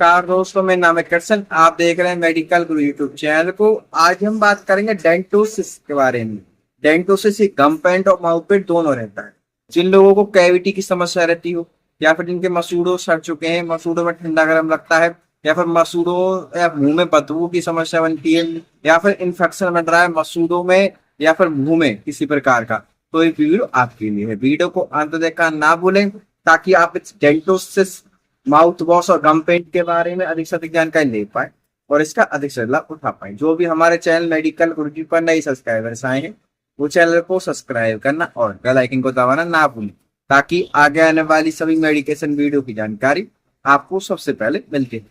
नमस्कार दोस्तों, मेरा नाम है कृष्ण। आप देख रहे हैं मेडिकल गुरु यूट्यूब चैनल को। आज हम बात करेंगे डेंटोसिस के बारे में। डेंटोसिस एक गम पेंट और माउथ पेंट दोनों रहता है। जिन लोगों को कैविटी की समस्या रहती हो, या फिर जिनके मसूड़ों सड़ चुके हैं, मसूड़ों में ठंडा गर्म लगता है, या फिर मसूड़ों या मुंह में बदबू की समस्या बनती है, या फिर इन्फेक्शन बन रहा है मसूड़ों में या फिर मुंह में किसी प्रकार का, तो ये वीडियो आपके लिए है। वीडियो को अंत देखना ना भूलें ताकि आप इस डेंटोसिस, माउथ वॉश और गम पेंट के बारे में अधिक से अधिक जानकारी ले पाए और इसका अधिक से लाभ उठा पाए। जो भी हमारे चैनल मेडिकल गुरुजी पर नए सब्सक्राइबर्स आए हैं, वो चैनल को सब्सक्राइब करना और बेल आइकन को दबाना ना भूलें ताकि आगे आने वाली सभी मेडिकेशन वीडियो की जानकारी आपको सबसे पहले मिलती है।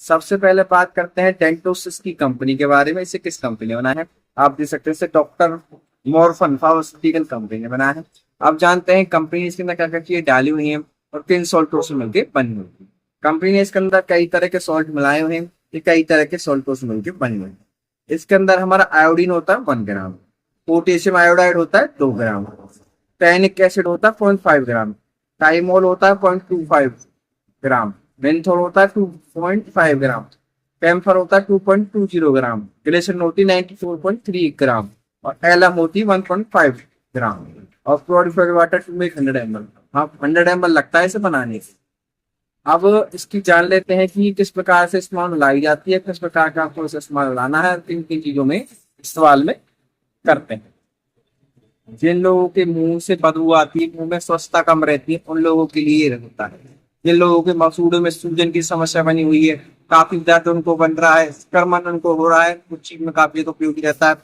सबसे पहले बात करते हैं डेंटोसिस की कंपनी के बारे में। इसे किस कंपनी ने बनाया है? आप देख सकते हैं इसे डॉक्टर मॉर्फन फार्मास्यूटिकल कंपनी ने बनाया है। आप जानते हैं कंपनी इसके अंदर क्या क्या चीजें डाली हुई है और किन सॉल्टों से मिलकर बनी हुई है। कंपनी ने इसके अंदर कई तरह के सॉल्ट मिलाए हुए हैं, ये कई तरह के सॉल्टों से मिलकर बनी हुई है। इसके अंदर हमारा आयोडीन होता है 1 ग्राम, पोटेशियम आयोडाइड होता है 2 ग्राम, टैनिक एसिड होता है 0.5 ग्राम, टाइमोल होता है 0.25 ग्राम, मेंथोल होता है 2.5 ग्राम, कैम्फर होता है 2.20 ग्राम, ग्लिसरीन होती है 94.3 ग्राम और एलम होती है 1.5 ग्राम और purified water to make 100 ml। हाँ, 100 ml लगता है इसे बनाने से। अब इसकी जान लेते हैं कि किस प्रकार से इस्तेमाल लाई जाती है, किस प्रकार का आपको इसे इस्तेमाल लाना है, किन किन चीजों में इस्तेमाल में करते हैं। जिन लोगों के मुंह से बदबू आती है, मुंह में स्वच्छता कम रहती है, उन लोगों के लिए ये होता है। जिन लोगों के मसूड़ों में सूजन की समस्या बनी हुई है, काफी दर्द उनको बन रहा है, संक्रमण उनको हो रहा है, कुछ चीज में काफी उपयोगी रहता है।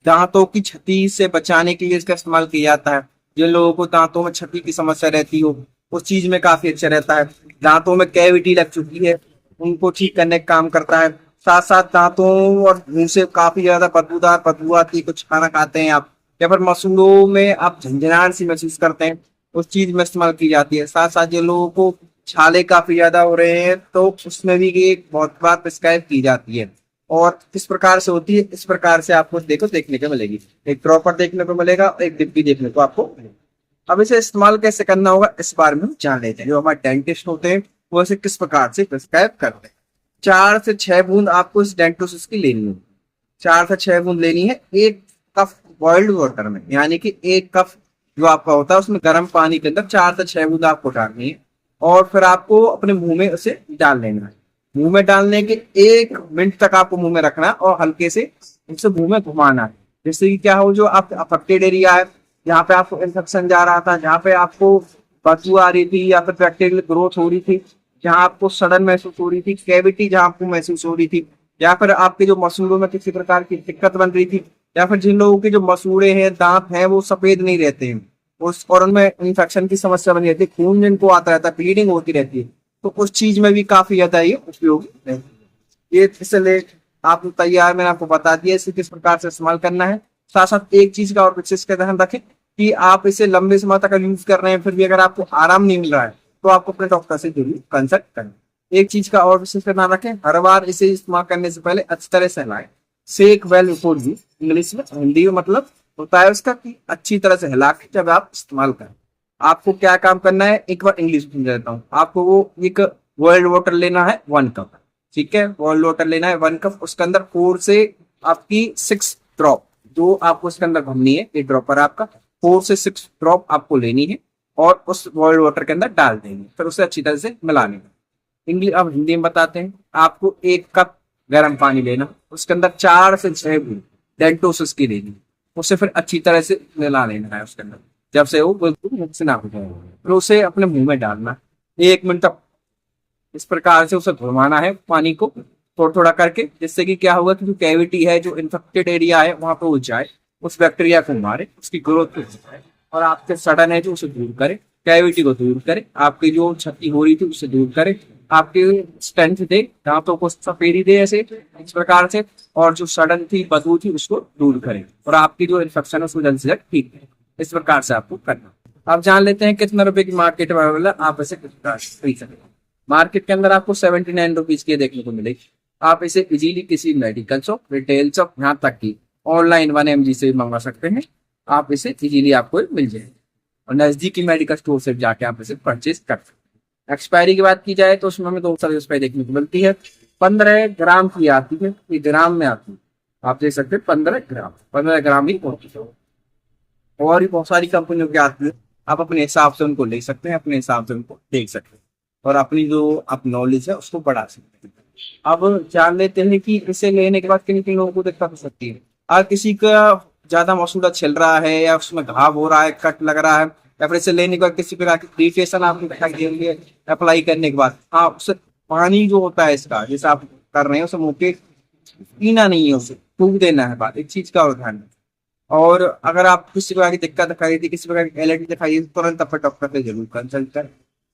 दांतों की क्षति से बचाने के लिए इसका इस्तेमाल किया जाता है। जिन लोगों को दांतों में क्षति की समस्या रहती हो, उस चीज में काफी अच्छा रहता है। दांतों में कैविटी लग चुकी है, उनको ठीक करने का काम करता है। साथ साथ दांतों और मुंह से काफी ज्यादा बदबू आती है, कुछ खाना खाते हैं आप, या फिर मसूड़ों में आप झंझनाहट सी महसूस करते हैं, उस चीज में इस्तेमाल की जाती है। साथ साथ जिन लोगों को छाले काफी ज्यादा हो रहे हैं, तो उसमें भी एक बहुत बार प्रिस्क्राइब की जाती है। और किस प्रकार से होती है, इस प्रकार से आपको देखने को मिलेगी। एक ड्रॉपर देखने को मिलेगा, एक डिब्बी देखने को आपको मिलेगी। अब इसे इस्तेमाल कैसे करना होगा इस बारे में हम जान लेते हैं। जो हमारे डेंटिस्ट होते हैं वो इसे किस प्रकार से प्रिस्क्राइब करते हैं। 4 से 6 बूंद आपको इस डेंटोसिस की लेनी है। 4 से 6 बूंद लेनी है एक कप बॉइल्ड वाटर में, यानी कि 1 कप जो आपका होता है उसमें गर्म पानी के अंदर 4 से 6 बूंद आपको डालनी है और फिर आपको अपने मुंह में उसे डाल लेना है। मुंह में डालने के 1 मिनट तक आपको मुंह में रखना है और हल्के से उसे मुंह में घुमाना है, जिससे कि क्या हो, जो आप अफेक्टेड एरिया है, जहाँ पे आपको इन्फेक्शन जा रहा था, जहाँ पे आपको बदबू आ रही थी या फिर बैक्टीरियल ग्रोथ हो रही थी, जहाँ आपको सड़न महसूस हो रही थी, कैविटी जहाँ आपको महसूस हो रही थी, या फिर आपके जो मसूड़ों में किसी प्रकार की दिक्कत बन रही थी, या फिर जिन लोगों के जो मसूड़े हैं, दांत हैं, वो सफेद नहीं रहते हैं, उस और उनमें इन्फेक्शन की समस्या बनी रहती है, खून जिनको आता रहता है, ब्लीडिंग होती रहती है, तो उस चीज में भी काफी ज्यादा ये उपयोगी है। ये इसलिए आप तैयार, मैंने आपको बता दिया इसे किस प्रकार से इस्तेमाल करना है। साथ साथ एक चीज का और विशेष का ध्यान रखें कि आप इसे लंबे समय तक यूज कर रहे हैं, फिर भी अगर आपको आराम नहीं मिल रहा है तो आपको अपने डॉक्टर से जरूर कंसल्ट करें। एक चीज का और विशेष का ध्यान रखें, हर बार इसे इस्तेमाल करने से पहले अच्छी तरह से हिलाएं। Shake well before use, English में, हिंदी में मतलब होता है उसका कि अच्छी तरह से हिला के जब आप इस्तेमाल करें। आपको क्या काम करना है, एक बार इंग्लिश में समझा देता हूँ आपको। वो एक बॉइल्ड वाटर लेना है 1 कप, ठीक है, बॉइल्ड वाटर लेना है 1 कप। उसके अंदर 4 से आपकी 6 ड्रॉप जो आपको उसके अंदर भरनी है, ये ड्रॉपर आपका 4 से 6 ड्रॉप आपको लेनी है और उस बॉइल्ड वाटर के अंदर डाल देंगे, फिर उसे अच्छी तरह से मिलाने का। इंग्लिश अब हिंदी में बताते हैं। आपको 1 कप गर्म पानी लेना, उसके अंदर 4 से 6 बूंद डेंटोसिस की लेनी, उसे फिर अच्छी तरह से मिला लेना है उसके अंदर, जब से वो बिल्कुल मिक्स ना हो जाए, फिर उसे अपने मुंह में डालना 1 मिनट तक। इस प्रकार से उसे घुमाना है पानी को थोड़ा थोड़ा करके, जिससे कि क्या होगा कि जो कैविटी है, जो इन्फेक्टेड एरिया है, वहां पे वो जाए, उस बैक्टीरिया को मारे, उसकी ग्रोथ को जाए और आपके सड़न है जो उसे दूर करे, कैविटी को दूर करे, आपकी जो क्षति हो रही थी उसे दूर करे, आपके स्ट्रेंथ दे, दांतों को सफेदी दे ऐसे इस प्रकार से, और जो सड़न थी, बदबू थी, उसको दूर करे और आपकी जो इन्फेक्शन है उसको जल्द से जल्द ठीक है। इस प्रकार से आपको करना। आप जान लेते हैं कितने रुपए की मार्केट में अवेलेबल है, आप इसे खरीद सकते हैं। मार्केट के अंदर आपको 79 रुपीज की देखने को मिलेगी। आप इसे इजीली किसी मेडिकल शॉप, रिटेल शॉप, यहाँ तक की ऑनलाइन 1mg से भी मंगवा सकते हैं। आप इसे इजीली आपको मिल जाएगी और नजदीकी मेडिकल स्टोर से जाके आप इसे परचेज कर सकते हैं। एक्सपायरी की बात की जाए तो उसमें हमें दो सारी एक्सपायरी देखने को मिलती है। 15 ग्राम की आती है, ये ग्राम में आती है, आप देख सकते हैं 15 ग्राम, 15 ग्राम ही पहुंची है। और भी बहुत सारी कंपनियों की आती है, आप अपने हिसाब से उनको ले सकते हैं, अपने हिसाब से उनको देख सकते हैं और अपनी जो आप नॉलेज है उसको बढ़ा सकते हैं। अब जान लेते हैं कि इसे लेने के बाद किन किन लोगों को दिक्कत हो सकती है। अगर किसी का ज्यादा मसूड़ा छिल रहा है या उसमें घाव हो रहा है, कट लग रहा है, या फिर इसे लेने के बाद किसी प्रकार की इरिटेशन आपको दिखाई देंगे अप्लाई करने के बाद, हाँ उससे पानी जो होता है इसका जैसे आप कर रहे हैं उसे मुंह के पीना नहीं है, उसे फूक देना है, बात इस चीज का और ध्यान रखें। और अगर आप किसी प्रकार की दिक्कत दिखाई थी, किसी प्रकार की एलर्जी दिखाई दी, तुरंत अपने डॉक्टर से जरूर कंसल्ट करें।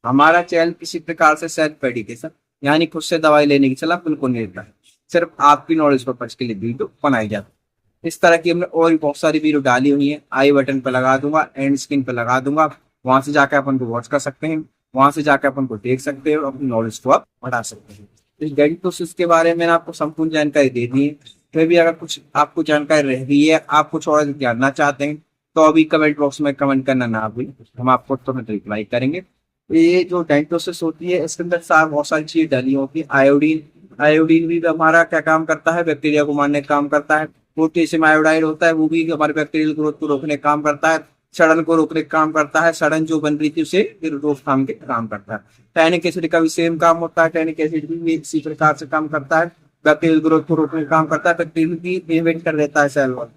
हमारा चैनल किसी प्रकार से सेल्फ मेडिकेशन यानी खुद से दवाई लेने की सलाह बिल्कुल नहीं देता है, सिर्फ आपकी नॉलेज पर्पज के लिए वीडियो बनाई जाती है। इस तरह की हमने और भी बहुत सारी वीडियो डाली हुई है, आई बटन पर लगा दूंगा, एंड स्क्रीन पर लगा दूंगा, वहां से जाकर अपन को वॉच कर सकते हैं, वहां से जाकर अपन को देख सकते हैं और अपनी नॉलेज को आप बढ़ा सकते हैं। इस डेंटल प्रोसेस के बारे में मैंने आपको संपूर्ण जानकारी दे दी है। फिर भी अगर कुछ आपको जानकारी रह गई है, आप कुछ और जानना चाहते हैं, तो अभी कमेंट बॉक्स में कमेंट करना ना भूलें, हम आपको तुरंत रिप्लाई करेंगे। ये जो डेंटल प्रोसेस होती है इसके अंदर सार बहुत सारी चीजें डली होती है। आयोडीन, आयोडीन भी हमारा क्या काम करता है, बैक्टीरिया को मारने का काम करता है। पोटेशियम आयोडाइड होता है, वो भी हमारे बैक्टीरियल ग्रोथ को रोकने का काम करता है, सड़न को रोकने का काम करता है, सड़न जो बन रही थी उसे रोकथाम के काम करता है। टैनिक एसिड का भी सेम काम होता है, टैनिक एसिड भी इसी प्रकार से काम करता है, बैक्टीरियल ग्रोथ को रोकने का काम करता है, बैक्टीरियल की इन्वेंटर रहता है सेल वॉल।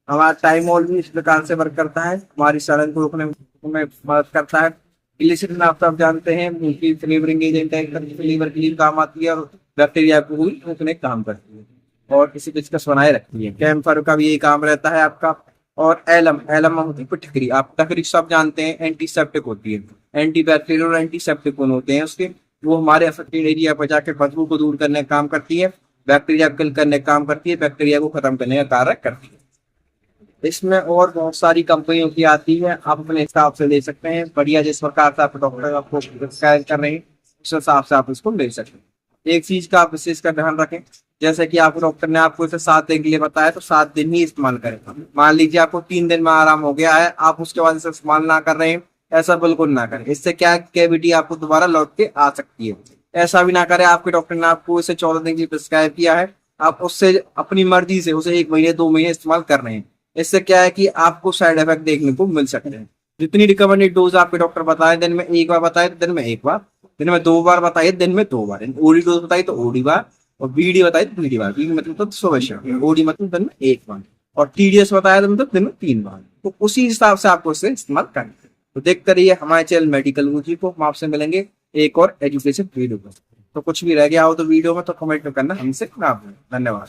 हमारा टाइमोल भी इस प्रकार से वर्क करता है, हमारी सड़न को रोकने में मदद करता है। ग्लिसरीन आप सब जानते हैं उनकी फ्लेवरिंग एजेंट है, फ्लेवर के लिए काम आती है और बैक्टीरिया को भी रोकने का काम करती है और किसी पेचकस बनाए रखती है। कैम्फर का भी यही काम रहता है आपका। और एलम, एलम होती है पिटकरी, आप टकरी सब जानते हैं, एंटीसेप्टिक होती है, एंटी बैक्टीरियल और एंटीसेप्टिक गुण होते हैं उसके, वो हमारे अफेक्टेड एरिया पर जाकर बदबू को दूर करने का काम करती है, बैक्टीरिया किल करने का काम करती है, बैक्टीरिया को खत्म करने का कार्य करती है। इसमें और बहुत सारी कंपनियों की आती है, आप अपने हिसाब से ले सकते हैं, बढ़िया जिस प्रकार से आप डॉक्टर आपको प्रिस्क्राइब कर रहे हैं उस हिसाब से आप इसको ले सकते हैं। एक चीज का आप विशेष का ध्यान रखें, जैसे कि आपको डॉक्टर ने आपको इसे 7 दिन के लिए बताया तो 7 दिन ही इस्तेमाल करें। मान लीजिए आपको 3 दिन में आराम हो गया है, आप उसके बाद इसे इस्तेमाल ना कर रहे हैं, ऐसा बिल्कुल ना करें, इससे क्या कैविटी आपको दोबारा लौट के आ सकती है। ऐसा भी ना करें, आपके डॉक्टर ने आपको इसे 14 दिन की प्रिस्क्राइब किया है, आप उससे अपनी मर्जी से उसे 1 महीने 2 महीने इस्तेमाल कर रहे हैं, इससे क्या है कि आपको साइड इफेक्ट देखने को मिल सकते हैं। जितनी रिकमेंडेड डोज आपके डॉक्टर बताए, दिन में 1 बार बताए तो दिन में 1 बार, दिन में 2 बार बताइए दिन में 2 बार, ओडी डोज बताई तो ओडी बार, और बीडी बताई तो बीडी बार, बीडी मतलब तो सुबह शाम, ओडी मतलब दिन में 1 बार, और टीडीएस बताया तो मतलब दिन में 3 बार। तो उसी हिसाब से आपको इसे इस्तेमाल करना है। तो देखते रहिए हमारे चैनल मेडिकल गुरुजी को, हम आपसे मिलेंगे एक और एजुकेशन वीडियो पर। तो कुछ भी रह गया हो तो वीडियो में तो कमेंट करना हमसे ना भूलें। धन्यवाद।